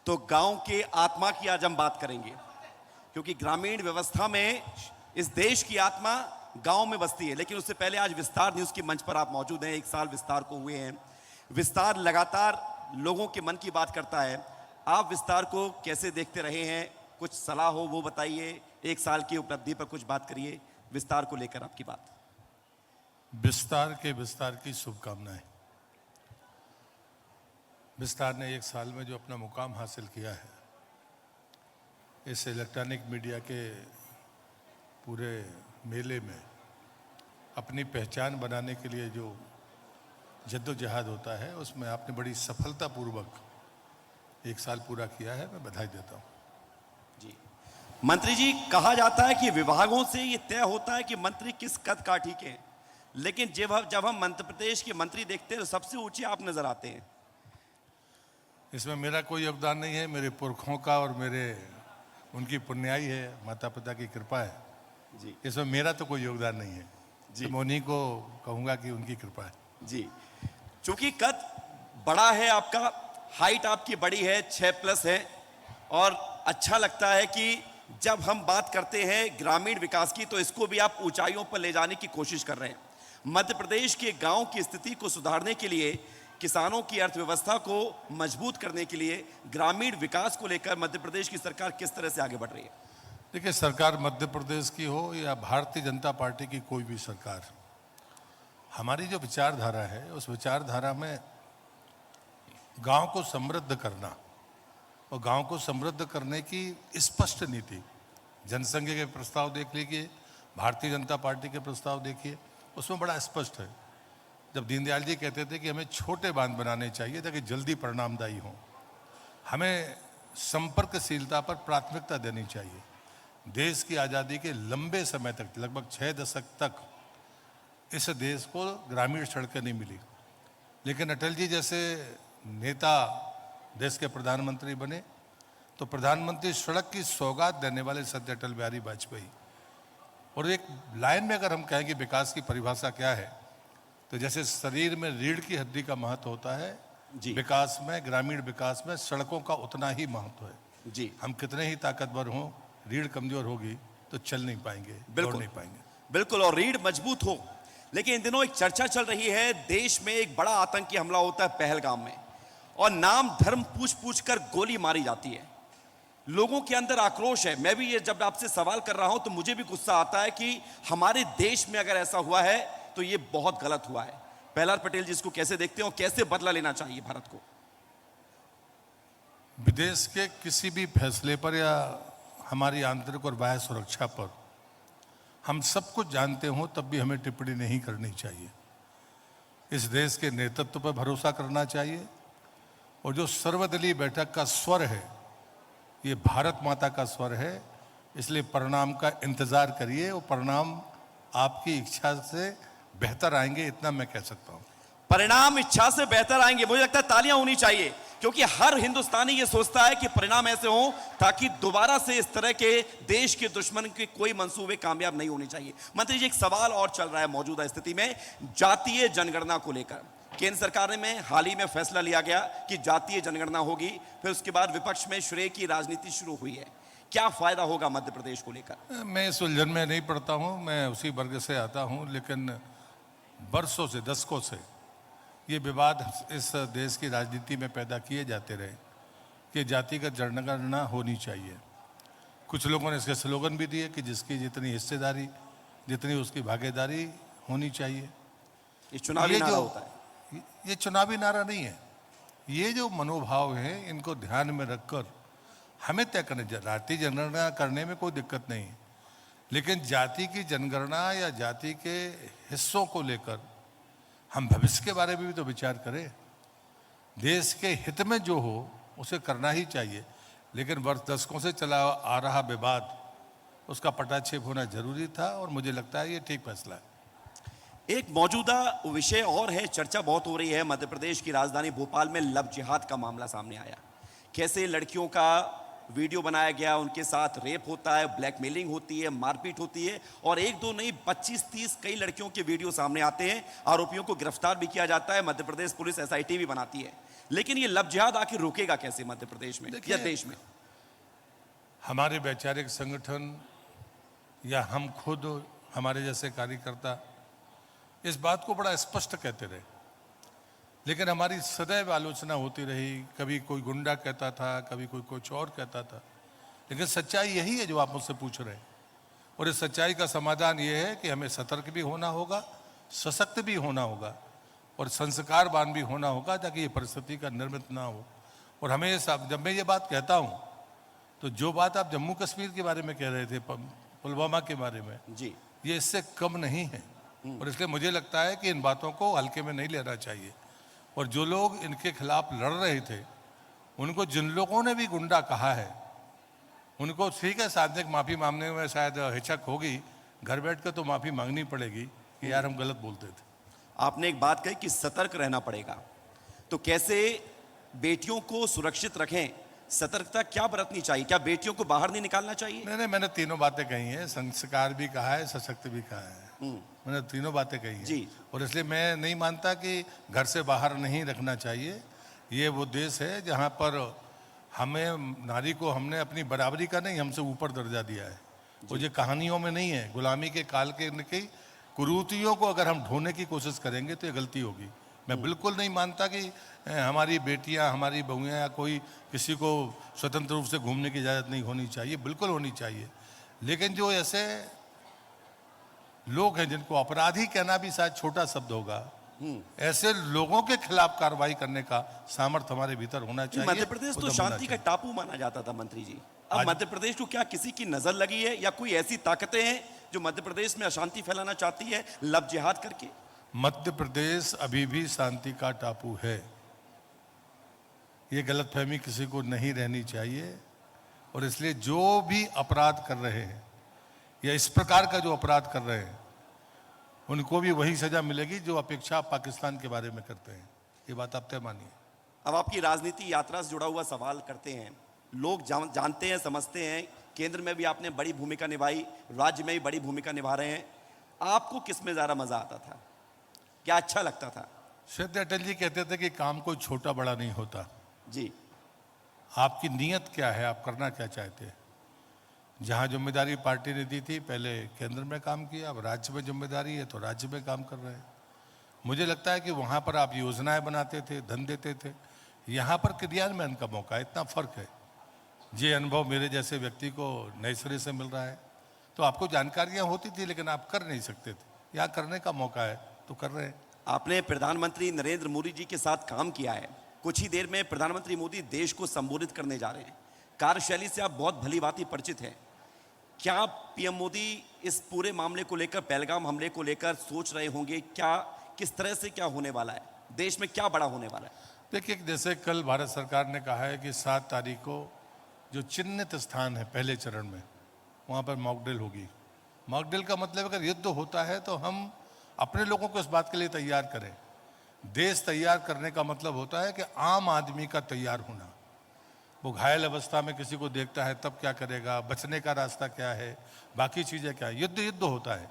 तो गांव के आत्मा की आज हम बात करेंगे, क्योंकि ग्रामीण व्यवस्था में इस देश की आत्मा गांव में बसती है। लेकिन उससे पहले आज विस्तार न्यूज के मंच पर आप मौजूद हैं। 1 साल विस्तार को हुए हैं। विस्तार लगातार लोगों के मन की बात करता है। आप विस्तार को कैसे देखते रहे हैं? कुछ सलाह हो वो बताइए। 1 साल की उपलब्धि पर कुछ बात करिए, विस्तार को लेकर आपकी बात। विस्तार की शुभकामनाएं। विस्तार ने 1 साल में जो अपना मुकाम हासिल किया है, इस इलेक्ट्रॉनिक मीडिया के पूरे मेले में अपनी पहचान बनाने के लिए जो जद्दोजहद होता है, उसमें आपने बड़ी सफलतापूर्वक 1 साल पूरा किया है। मैं बधाई देता हूँ जी। मंत्री जी, कहा जाता है कि विभागों से ये तय होता है कि मंत्री किस कद काठी के हैं, लेकिन जब हम मध्य प्रदेश के मंत्री देखते हैं तो सबसे ऊंचे आप नजर आते हैं। इसमें मेरा कोई योगदान नहीं है, मेरे पुरखों का और उनकी पुण्याई है, माता पिता की कृपा है जी। इसमें मेरा तो कोई योगदान नहीं है जी। तो मैं उन्हीं को कहूँगा कि उनकी कृपा है जी। चूंकि कद बड़ा है आपका, हाइट आपकी बड़ी है, 6+ है, और अच्छा लगता है कि जब हम बात करते हैं ग्रामीण विकास की तो इसको भी आप ऊंचाइयों पर ले जाने की कोशिश कर रहे हैं। मध्य प्रदेश के गांव की स्थिति को सुधारने के लिए, किसानों की अर्थव्यवस्था को मजबूत करने के लिए, ग्रामीण विकास को लेकर मध्य प्रदेश की सरकार किस तरह से आगे बढ़ रही है? देखिए, सरकार मध्य प्रदेश की हो या भारतीय जनता पार्टी की कोई भी सरकार, हमारी जो विचारधारा है उस विचारधारा में गांव को समृद्ध करना और गांव को समृद्ध करने की स्पष्ट नीति, जनसंघ के प्रस्ताव देख लीजिए, भारतीय जनता पार्टी के प्रस्ताव देखिए, उसमें बड़ा स्पष्ट है। जब दीनदयाल जी कहते थे कि हमें छोटे बांध बनाने चाहिए ताकि जल्दी परिणामदायी हों, हमें संपर्कशीलता पर प्राथमिकता देनी चाहिए। देश की आज़ादी के लंबे समय तक, लगभग 6 दशक तक इस देश को ग्रामीण सड़कें नहीं मिली, लेकिन अटल जी जैसे नेता देश के प्रधानमंत्री बने तो प्रधानमंत्री सड़क की सौगात देने वाले सत्य अटल बिहारी वाजपेयी। और एक लाइन में अगर हम कहें कि विकास की परिभाषा क्या है, तो जैसे शरीर में रीढ़ की हड्डी का महत्व होता है जी। विकास में, ग्रामीण विकास में सड़कों का उतना ही महत्व है जी। हम कितने ही ताकतवर हों, रीढ़ कमजोर होगी तो चल नहीं पाएंगे, दौड़ नहीं पाएंगे। बिल्कुल, और रीढ़ मजबूत हो। लेकिन इन दिनों एक चर्चा चल रही है, देश में एक बड़ा आतंकी हमला होता है पहलगाम में, और नाम धर्म पूछ पूछ कर गोली मारी जाती है। लोगों के अंदर आक्रोश है। मैं भी ये जब आपसे सवाल कर रहा हूं तो मुझे भी गुस्सा आता है कि हमारे देश में अगर ऐसा हुआ है तो ये बहुत गलत हुआ है। प्रहलाद पटेल जी, इसको कैसे देखते हो? कैसे बदला लेना चाहिए भारत को? विदेश के किसी भी फैसले पर या हमारी आंतरिक और बाह्य सुरक्षा पर हम सब कुछ जानते हो तब भी हमें टिप्पणी नहीं करनी चाहिए। इस देश के नेतृत्व पर भरोसा करना चाहिए, और जो सर्वदलीय बैठक का स्वर है ये भारत माता का स्वर है, इसलिए परिणाम का इंतजार करिए और परिणाम आपकी इच्छा से बेहतर आएंगे, इतना मैं कह सकता हूं। परिणाम इच्छा से बेहतर आएंगे, मुझे लगता है तालियां होनी चाहिए, क्योंकि हर हिंदुस्तानी ये सोचता है कि परिणाम ऐसे हों ताकि दोबारा से इस तरह के देश के दुश्मन के कोई मंसूबे कामयाब नहीं होने चाहिए। मंत्री जी, एक सवाल और चल रहा है मौजूदा स्थिति में, जातीय जनगणना को लेकर। केंद्र सरकार में हाल ही में फैसला लिया गया कि जातीय जनगणना होगी, फिर उसके बाद विपक्ष में श्रेय की राजनीति शुरू हुई है। क्या फायदा होगा मध्य प्रदेश को लेकर? मैं इस उलझन में नहीं पड़ता हूं, मैं उसी वर्ग से आता हूं, लेकिन वर्षों से, दशकों से ये विवाद इस देश की राजनीति में पैदा किए जाते रहे कि जातिगत जनगणना होनी चाहिए। कुछ लोगों ने इसके स्लोगन भी दिए कि जिसकी जितनी हिस्सेदारी, जितनी उसकी भागीदारी होनी चाहिए। ये चुनावी नारा होता है। ये चुनावी नारा नहीं है। ये जो मनोभाव है इनको ध्यान में रखकर हमें तय करने, जाति जनगणना करने में कोई दिक्कत नहीं है, लेकिन जाति की जनगणना या जाति के हिस्सों को लेकर हम भविष्य के बारे में भी तो विचार करें। देश के हित में जो हो उसे करना ही चाहिए, लेकिन वर्ष दशकों से चला आ रहा विवाद, उसका पटाक्षेप होना जरूरी था, और मुझे लगता है ये ठीक फैसला है। एक मौजूदा विषय और है, चर्चा बहुत हो रही है। मध्य प्रदेश की राजधानी भोपाल में लव जिहाद का मामला सामने आया। कैसे लड़कियों का वीडियो बनाया गया, उनके साथ रेप होता है, ब्लैकमेलिंग होती है, मारपीट होती है, और 1-2 नहीं 25-30 कई लड़कियों के वीडियो सामने आते हैं। आरोपियों को गिरफ्तार भी किया जाता है। मध्य प्रदेश पुलिस SIT भी बनाती है। लेकिन ये लव जिहाद आखिर रुकेगा कैसे मध्य प्रदेश में या देखिए, देश में? हमारे वैचारिक संगठन या हम खुद, हमारे जैसे कार्यकर्ता इस बात को बड़ा स्पष्ट कहते रहे, लेकिन हमारी सदैव आलोचना होती रही। कभी कोई गुंडा कहता था, कभी कोई कुछ और कहता था, लेकिन सच्चाई यही है जो आप मुझसे पूछ रहे हैं। और इस सच्चाई का समाधान ये है कि हमें सतर्क भी होना होगा, सशक्त भी होना होगा और संस्कारवान भी होना होगा, ताकि ये परिस्थिति का निर्मित ना हो। और हमें जब मैं ये बात कहता हूँ, तो जो बात आप जम्मू कश्मीर के बारे में कह रहे थे, पुलवामा के बारे में, जी, ये इससे कम नहीं है। और इसलिए मुझे लगता है कि इन बातों को हल्के में नहीं लेना चाहिए। और जो लोग इनके खिलाफ लड़ रहे थे, उनको जिन लोगों ने भी गुंडा कहा है, उनको ठीक है, सार्वजनिक माफ़ी मांगने में शायद हिचक होगी, घर बैठ कर तो माफ़ी मांगनी पड़ेगी कि यार हम गलत बोलते थे। आपने एक बात कही कि सतर्क रहना पड़ेगा, तो कैसे बेटियों को सुरक्षित रखें? सतर्कता क्या बरतनी चाहिए? क्या बेटियों को बाहर नहीं निकालना चाहिए? नहीं, मैंने तीनों बातें कही हैं, संस्कार भी कहा है, सशक्त भी कहा है, मैंने तीनों बातें कही हैं। जी। और इसलिए मैं नहीं मानता कि घर से बाहर नहीं रखना चाहिए। ये वो देश है जहाँ पर हमें, नारी को हमने अपनी बराबरी का नहीं, हमसे ऊपर दर्जा दिया है। और ये कहानियों में नहीं है, गुलामी के काल के की कुरीतियों को अगर हम ढूंढने की कोशिश करेंगे तो ये गलती होगी। मैं बिल्कुल नहीं मानता कि हमारी बेटियां, हमारी बहुएं या कोई किसी को स्वतंत्र रूप से घूमने की इजाज़त नहीं होनी चाहिए, बिल्कुल होनी चाहिए। लेकिन जो ऐसे लोग हैं जिनको अपराधी कहना भी शायद छोटा शब्द होगा, ऐसे लोगों के खिलाफ कार्रवाई करने का सामर्थ्य हमारे भीतर होना चाहिए। मध्य प्रदेश तो उद्यम शांति होना का चाहिए। टापू माना जाता था मंत्री जी। अब मध्य प्रदेश को क्या किसी की नजर लगी है या कोई ऐसी ताकतें हैं जो मध्य प्रदेश में अशांति फैलाना चाहती है लव जिहाद करके? मध्य प्रदेश अभी भी शांति का टापू है, ये गलतफहमी किसी को नहीं रहनी चाहिए। और इसलिए जो भी अपराध कर रहे हैं या इस प्रकार का जो अपराध कर रहे हैं, उनको भी वही सजा मिलेगी जो अपेक्षा आप पाकिस्तान के बारे में करते हैं। ये बात आप तय मानिए। अब आपकी राजनीति यात्रा से जुड़ा हुआ सवाल करते हैं। लोग जानते हैं, समझते हैं, केंद्र में भी आपने बड़ी भूमिका निभाई, राज्य में भी बड़ी भूमिका निभा रहे हैं। आपको किस में ज़्यादा मजा आता था? क्या अच्छा लगता था? श्री अटल जी कहते थे कि काम कोई छोटा बड़ा नहीं होता, जी, आपकी नीयत क्या है, आप करना क्या चाहते हैं। जहाँ जिम्मेदारी पार्टी ने दी थी, पहले केंद्र में काम किया, अब राज्य में जिम्मेदारी है तो राज्य में काम कर रहे हैं। मुझे लगता है कि वहाँ पर आप योजनाएं बनाते थे, धन देते थे, यहाँ पर क्रियान्वयन का मौका है, इतना फर्क है। ये अनुभव मेरे जैसे व्यक्ति को नए सिरे से मिल रहा है। तो आपको जानकारियाँ होती थी लेकिन आप कर नहीं सकते थे, यहाँ करने का मौका है तो कर रहे हैं। आपने प्रधानमंत्री नरेंद्र मोदी जी के साथ काम किया है। कुछ ही देर में प्रधानमंत्री मोदी देश को संबोधित करने जा रहे हैं। कार्यशैली से आप बहुत भली भांति परिचित हैं। क्या पीएम मोदी इस पूरे मामले को लेकर, पहलगाम हमले को लेकर सोच रहे होंगे? क्या, किस तरह से क्या होने वाला है, देश में क्या बड़ा होने वाला है? देखिए, जैसे कल भारत सरकार ने कहा है कि 7 तारीख को जो चिन्हित स्थान है पहले चरण में, वहाँ पर मॉकड्रिल होगी। मॉकड्रिल का मतलब अगर युद्ध होता है तो हम अपने लोगों को इस बात के लिए तैयार करें। देश तैयार करने का मतलब होता है कि आम आदमी का तैयार होना। वो घायल अवस्था में किसी को देखता है तब क्या करेगा, बचने का रास्ता क्या है, बाकी चीज़ें क्या है। युद्ध होता है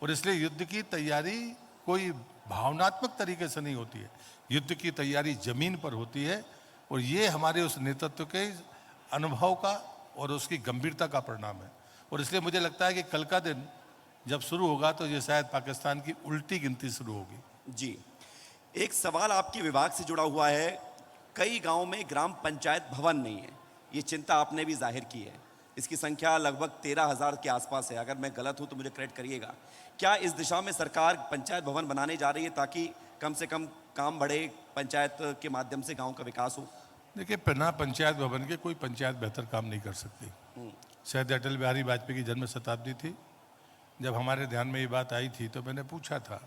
और इसलिए युद्ध की तैयारी कोई भावनात्मक तरीके से नहीं होती है, युद्ध की तैयारी जमीन पर होती है। और ये हमारे उस नेतृत्व के अनुभव का और उसकी गंभीरता का परिणाम है। और इसलिए मुझे लगता है कि कल का दिन जब शुरू होगा तो ये शायद पाकिस्तान की उल्टी गिनती शुरू होगी। जी, एक सवाल आपके विभाग से जुड़ा हुआ है। कई गांवों में ग्राम पंचायत भवन नहीं है, ये चिंता आपने भी जाहिर की है। इसकी संख्या लगभग 13,000 के आसपास है। अगर मैं गलत हूं तो मुझे करेक्ट करिएगा। क्या इस दिशा में सरकार पंचायत भवन बनाने जा रही है ताकि कम से कम काम बढ़े, पंचायत के माध्यम से गांव का विकास हो? देखिए, बिना पंचायत भवन के कोई पंचायत बेहतर काम नहीं कर सकती। शायद अटल बिहारी वाजपेयी की जन्म शताब्दी थी, जब हमारे ध्यान में ये बात आई थी तो मैंने पूछा था,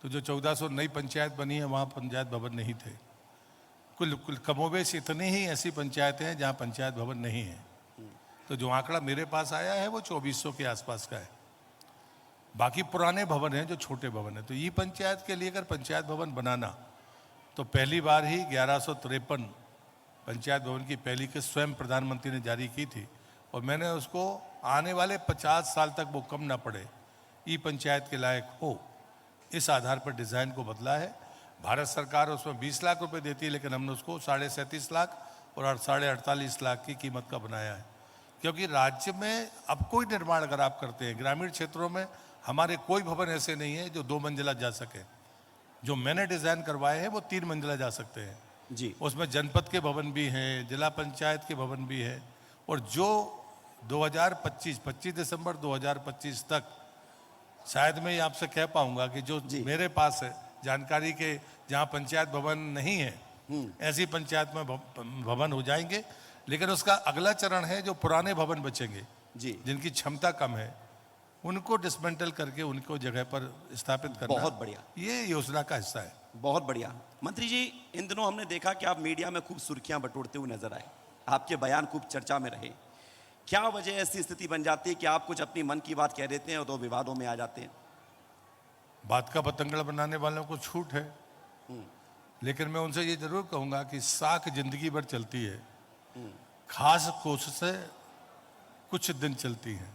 तो जो 1400 नई पंचायत बनी है वहाँ पंचायत भवन नहीं थे। कुल कमोबेश इतनी ही ऐसी पंचायतें हैं जहाँ पंचायत भवन नहीं है। तो जो आंकड़ा मेरे पास आया है वो 2400 के आसपास का है। बाकी पुराने भवन हैं जो छोटे भवन हैं। तो ई पंचायत के लिए अगर पंचायत भवन बनाना तो पहली बार ही 1153 पंचायत भवन की पहली किस्त स्वयं प्रधानमंत्री ने जारी की थी और मैंने उसको आने वाले 50 साल तक वो कम ना पड़े, ई पंचायत के लायक हो, इस आधार पर डिज़ाइन को बदला है। भारत सरकार उसमें 20 लाख रुपए देती है, लेकिन हमने उसको 37.5 लाख और 48.5 लाख की कीमत का बनाया है। क्योंकि राज्य में अब कोई निर्माण अगर आप करते हैं, ग्रामीण क्षेत्रों में हमारे कोई भवन ऐसे नहीं है जो 2 मंजिला जा सके। जो मैंने डिजाइन करवाए हैं वो 3 मंजिला जा सकते हैं जी। उसमें जनपद के भवन भी हैं, जिला पंचायत के भवन भी है। और जो 25 दिसंबर 2025 तक शायद मैं ये आपसे कह पाऊंगा कि जो मेरे पास है जानकारी के, जहां पंचायत भवन नहीं है ऐसी पंचायत में भवन हो जाएंगे। लेकिन उसका अगला चरण है जो पुराने भवन बचेंगे जी, जिनकी क्षमता कम है, उनको डिसमेंटल करके उनको जगह पर स्थापित करना। बहुत बढ़िया, ये योजना का हिस्सा है। बहुत बढ़िया। मंत्री जी, इन दिनों हमने देखा कि आप मीडिया में खूब सुर्खियां बटोरते हुए नजर आए, आपके बयान खूब चर्चा में रहे। क्या वजह ऐसी स्थिति बन जाती है कि आप कुछ अपनी मन की बात कह देते हैं और तो विवादों में आ जाते हैं? बात का पतंगड़ बनाने वालों को छूट है, लेकिन मैं उनसे ये जरूर कहूंगा कि साख जिंदगी भर चलती है, खास कोशिश से कुछ दिन चलती है।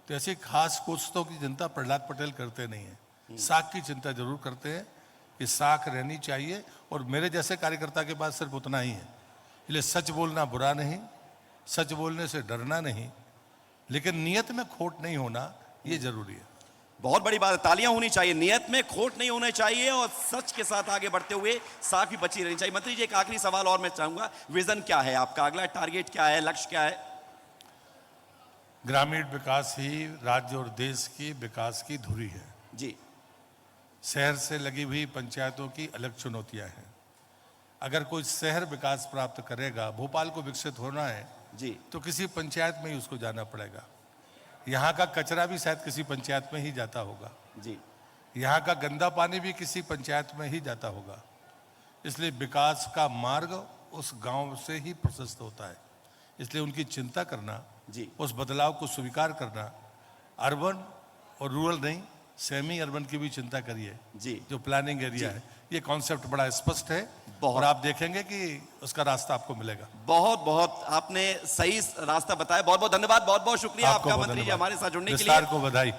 तो ऐसी खास कोशिशों की चिंता प्रहलाद पटेल करते नहीं है, साख की चिंता जरूर करते हैं कि साख रहनी चाहिए। और मेरे जैसे कार्यकर्ता के पास सिर्फ उतना ही है। इसलिए सच बोलना बुरा नहीं, सच बोलने से डरना नहीं, लेकिन नियत में खोट नहीं होना ये जरूरी है। बहुत बड़ी बात है, तालियां होनी चाहिए। नियत में खोट नहीं होना चाहिए और सच के साथ आगे बढ़ते हुए साख भी बची रहनी चाहिए। मंत्री जी, एक आखिरी सवाल और मैं चाहूंगा, विजन क्या है आपका, अगला टारगेट क्या है, लक्ष्य क्या है? ग्रामीण विकास ही राज्य और देश की विकास की धुरी है जी। शहर से लगी हुई पंचायतों की अलग चुनौतियां हैं। अगर कोई शहर विकास प्राप्त करेगा, भोपाल को विकसित होना है जी, तो किसी पंचायत में ही उसको जाना पड़ेगा। यहाँ का कचरा भी शायद किसी पंचायत में ही जाता होगा जी, यहाँ का गंदा पानी भी किसी पंचायत में ही जाता होगा। इसलिए विकास का मार्ग उस गांव से ही प्रशस्त होता है। इसलिए उनकी चिंता करना जी, उस बदलाव को स्वीकार करना, अर्बन और रूरल नहीं, सेमी अर्बन की भी चिंता करिए जी, जो प्लानिंग एरिया है। ये कॉन्सेप्ट बड़ा स्पष्ट है बहुत। और आप देखेंगे कि उसका रास्ता आपको मिलेगा। बहुत बहुत आपने सही रास्ता बताया। बहुत बहुत धन्यवाद, बहुत बहुत शुक्रिया आपका बहुत मंत्री जी धन्यवाद। हमारे साथ जुड़ने के लिए। विस्तार को बधाई।